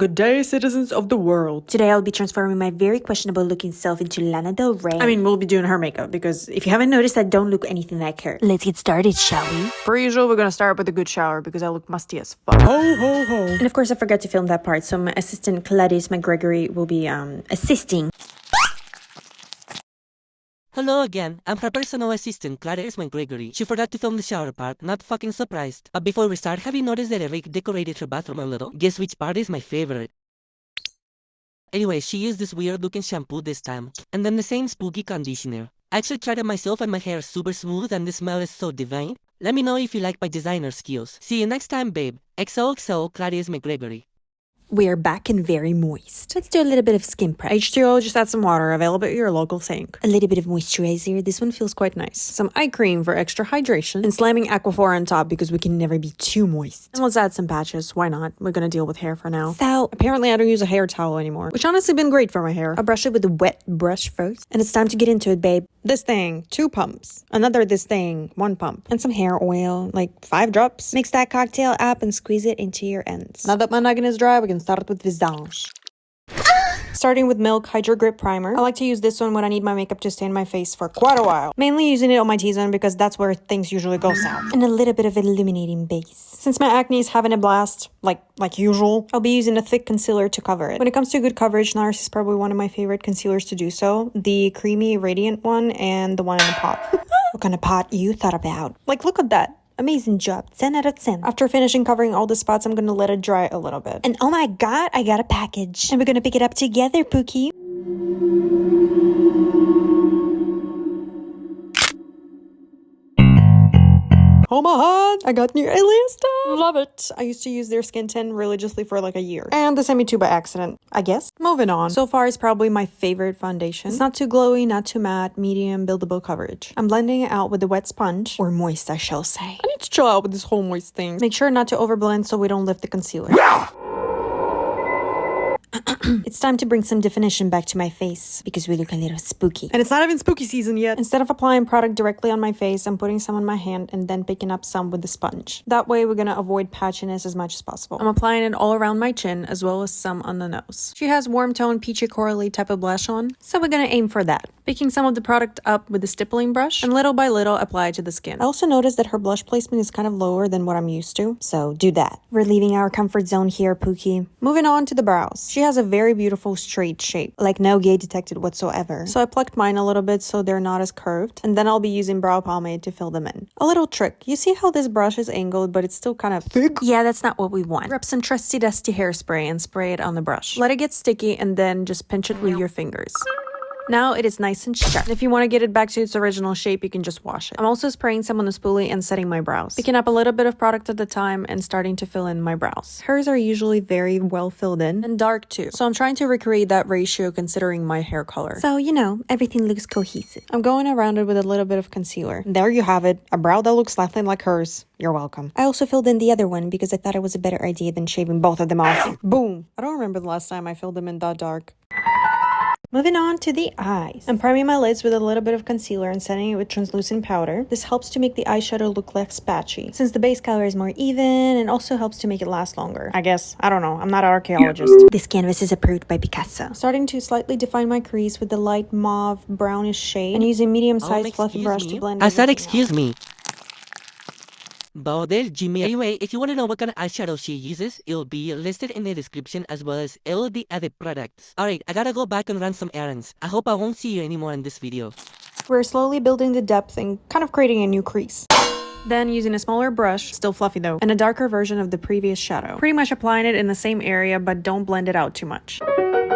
Good day, citizens of the world. Today I'll be transforming my very questionable looking self into Lana Del Rey. I mean, we'll be doing her makeup because if you haven't noticed, I don't look anything like her. Let's get started, shall we? Per usual, we're gonna start with a good shower because I look musty as fuck. Ho, ho, ho. And of course, I forgot to film that part, so my assistant Gladys McGregory will be assisting. Hello again, I'm her personal assistant, Gladys McGregory. She forgot to film the shower part, not fucking surprised. But before we start, have you noticed that I decorated her bathroom a little? Guess which part is my favorite? Anyway, she used this weird looking shampoo this time, and then the same spooky conditioner. I actually tried it myself and my hair is super smooth and the smell is so divine. Let me know if you like my designer skills. See you next time, babe. XOXO, Gladys McGregory. We're back and very moist. Let's do a little bit of skin prep. H2O, just add some water, available at your local sink. A little bit of moisturizer. This one feels quite nice. Some eye cream for extra hydration. And slamming Aquaphor on top because we can never be too moist. And let's add some patches. Why not? We're gonna deal with hair for now. So, apparently I don't use a hair towel anymore, which honestly been great for my hair. I'll brush it with a wet brush first. And it's time to get into it, babe. This thing, 2 pumps. Another this thing, 1 pump. And some hair oil, like 5 drops. Mix that cocktail up and squeeze it into your ends. Now that my noggin is dry, we can start with visage. Starting with Milk Hydro Grip Primer. I like to use this one when I need my makeup to stay in my face for quite a while. Mainly using it on my T-zone because that's where things usually go south. And a little bit of illuminating base. Since my acne is having a blast, like usual, I'll be using a thick concealer to cover it. When it comes to good coverage, Nars is probably one of my favorite concealers to do so. The creamy radiant one and the one in the pot. What kind of pot you thought about? Like, look at that. Amazing job. 10 out of 10. After finishing covering all the spots, I'm gonna let it dry a little bit. And oh my god, I got a package. And we're gonna pick it up together, Pookie. Oh my god, I got new Ilia stuff. Love it. I used to use their skin tint religiously for like a year. And they sent me 2 by accident, I guess. Moving on. So far, it's probably my favorite foundation. It's not too glowy, not too matte, medium, buildable coverage. I'm blending it out with the wet sponge, or moist, I shall say. I need to chill out with this whole moist thing. Make sure not to overblend so we don't lift the concealer. It's time to bring some definition back to my face because we look a little spooky. And it's not even spooky season yet. Instead of applying product directly on my face, I'm putting some on my hand and then picking up some with the sponge. That way, we're gonna avoid patchiness as much as possible. I'm applying it all around my chin as well as some on the nose. She has warm tone peachy corally type of blush on, so we're gonna aim for that. Picking some of the product up with the stippling brush and little by little apply it to the skin. I also noticed that her blush placement is kind of lower than what I'm used to, so do that. We're leaving our comfort zone here, Pookie. Moving on to the brows. She has a very beautiful straight shape, like no gay detected whatsoever. So I plucked mine a little bit so they're not as curved, and then I'll be using brow pomade to fill them in. A little trick, you see how this brush is angled but it's still kind of thick? Yeah, that's not what we want. Grab some trusty dusty hairspray and spray it on the brush. Let it get sticky and then just pinch it with your fingers. Now it is nice and sharp. If you want to get it back to its original shape, you can just wash it. I'm also spraying some on the spoolie and setting my brows. Picking up a little bit of product at a time and starting to fill in my brows. Hers are usually very well filled in and dark too. So I'm trying to recreate that ratio considering my hair color. So, you know, everything looks cohesive. I'm going around it with a little bit of concealer. There you have it. A brow that looks nothing like hers. You're welcome. I also filled in the other one because I thought it was a better idea than shaving both of them off. Boom. I don't remember the last time I filled them in that dark. Moving on to the eyes. I'm priming my lids with a little bit of concealer and setting it with translucent powder. This helps to make the eyeshadow look less patchy, since the base color is more even and also helps to make it last longer. I guess. I don't know. I'm not an archaeologist. This canvas is approved by Picasso. Starting to slightly define my crease with the light mauve brownish shade and using medium-sized fluffy brush to blend I said excuse me. Bother Jimmy. Anyway, if you want to know what kind of eyeshadow she uses, it'll be listed in the description as well as all the other products. Alright, I gotta go back and run some errands. I hope I won't see you anymore in this video. We're slowly building the depth and kind of creating a new crease. Then using a smaller brush, still fluffy though, and a darker version of the previous shadow. Pretty much applying it in the same area but don't blend it out too much.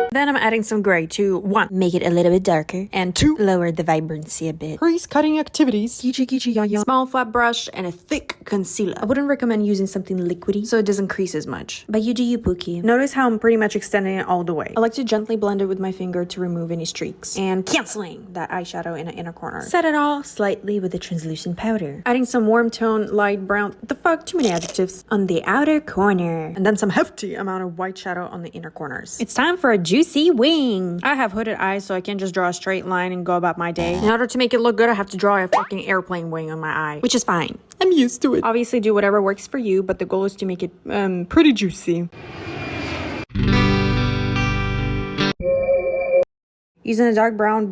Then I'm adding some gray to 1. Make it a little bit darker. And 2. Lower the vibrancy a bit. Crease cutting activities. Qiqi, small flat brush and a thick concealer. I wouldn't recommend using something liquidy so it doesn't crease as much. But you do you, Pookie. Notice how I'm pretty much extending it all the way. I like to gently blend it with my finger to remove any streaks. And canceling that eyeshadow in the inner corner. Set it all slightly with the translucent powder. Adding some warm tone, light brown, what the fuck, too many adjectives, on the outer corner. And then some hefty amount of white shadow on the inner corners. It's time for a juicy wing. I have hooded eyes, so I can't just draw a straight line and go about my day. In order to make it look good, I have to draw a fucking airplane wing on my eye. Which is fine. I'm used to it. Obviously, do whatever works for you, but the goal is to make it pretty juicy. Using a dark brown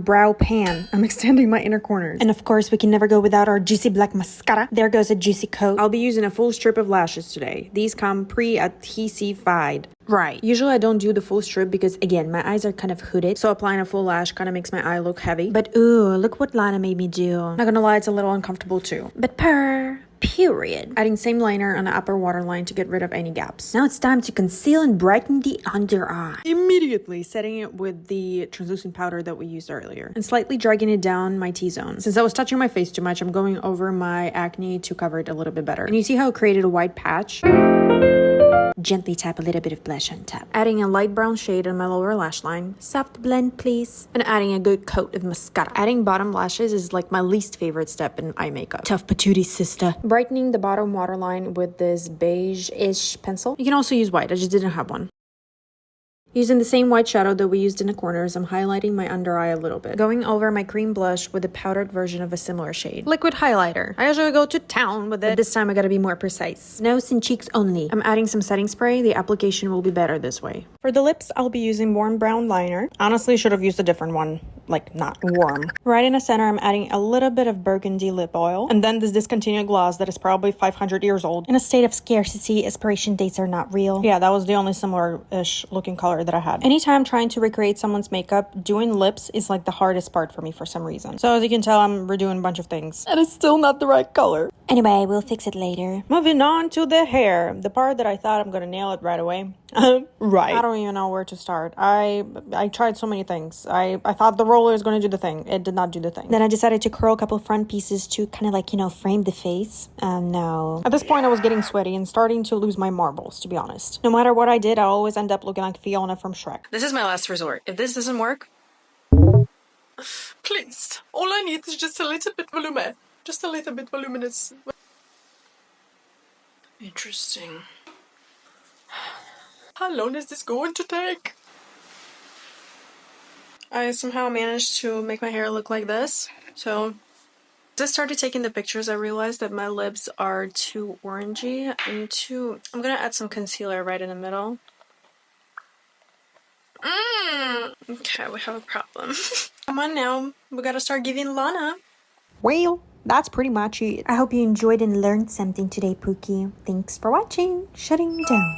brow pan, I'm extending my inner corners. And of course, we can never go without our juicy black mascara. There goes a juicy coat. I'll be using a full strip of lashes today. These come pre-adhesified. Right. Usually I don't do the full strip because, again, my eyes are kind of hooded. So applying a full lash kind of makes my eye look heavy. But ooh, look what Lana made me do. Not gonna lie, it's a little uncomfortable too. But period. Adding same liner on the upper waterline to get rid of any gaps. Now it's time to conceal and brighten the under eye. Immediately setting it with the translucent powder that we used earlier. And slightly dragging it down my T-zone. Since I was touching my face too much, I'm going over my acne to cover it a little bit better. And you see how it created a white patch? Gently tap a little bit of blush on top. Adding a light brown shade on my lower lash line. Soft blend, please. And adding a good coat of mascara. Adding bottom lashes is like my least favorite step in eye makeup. Tough patootie, sister. Brightening the bottom waterline with this beige-ish pencil. You can also use white, I just didn't have one. Using the same white shadow that we used in the corners, I'm highlighting my under eye a little bit. Going over my cream blush with a powdered version of a similar shade. Liquid highlighter. I usually go to town with it, but this time I gotta be more precise. Nose and cheeks only. I'm adding some setting spray. The application will be better this way. For the lips, I'll be using warm brown liner. Honestly, should have used a different one. Like, not warm. Right in the center, I'm adding a little bit of burgundy lip oil. And then this discontinued gloss that is probably 500 years old. In a state of scarcity, expiration dates are not real. Yeah, that was the only similar-ish looking color that I had. Anytime trying to recreate someone's makeup, doing lips is like the hardest part for me for some reason. So as you can tell, I'm redoing a bunch of things. And it's still not the right color. Anyway, we'll fix it later. Moving on to the hair. The part that I thought I'm gonna nail it right away. Right. I don't even know where to start. I tried so many things. I thought the roller is gonna do the thing. It did not do the thing. Then I decided to curl a couple front pieces to kind of like, you know, frame the face. No. At this point, I was getting sweaty and starting to lose my marbles, to be honest. No matter what I did, I always end up looking like Fiona from Shrek. This is my last resort. If this doesn't work... Please. All I need is just a little bit volume. Just a little bit voluminous. Interesting. How long is this going to take? I somehow managed to make my hair look like this. So as I started taking the pictures, I realized that my lips are too orangey. I'm gonna add some concealer right in the middle. Okay, we have a problem. Come on now, we gotta start giving Lana. Well, that's pretty much it. I hope you enjoyed and learned something today, Pookie. Thanks for watching. Shutting down.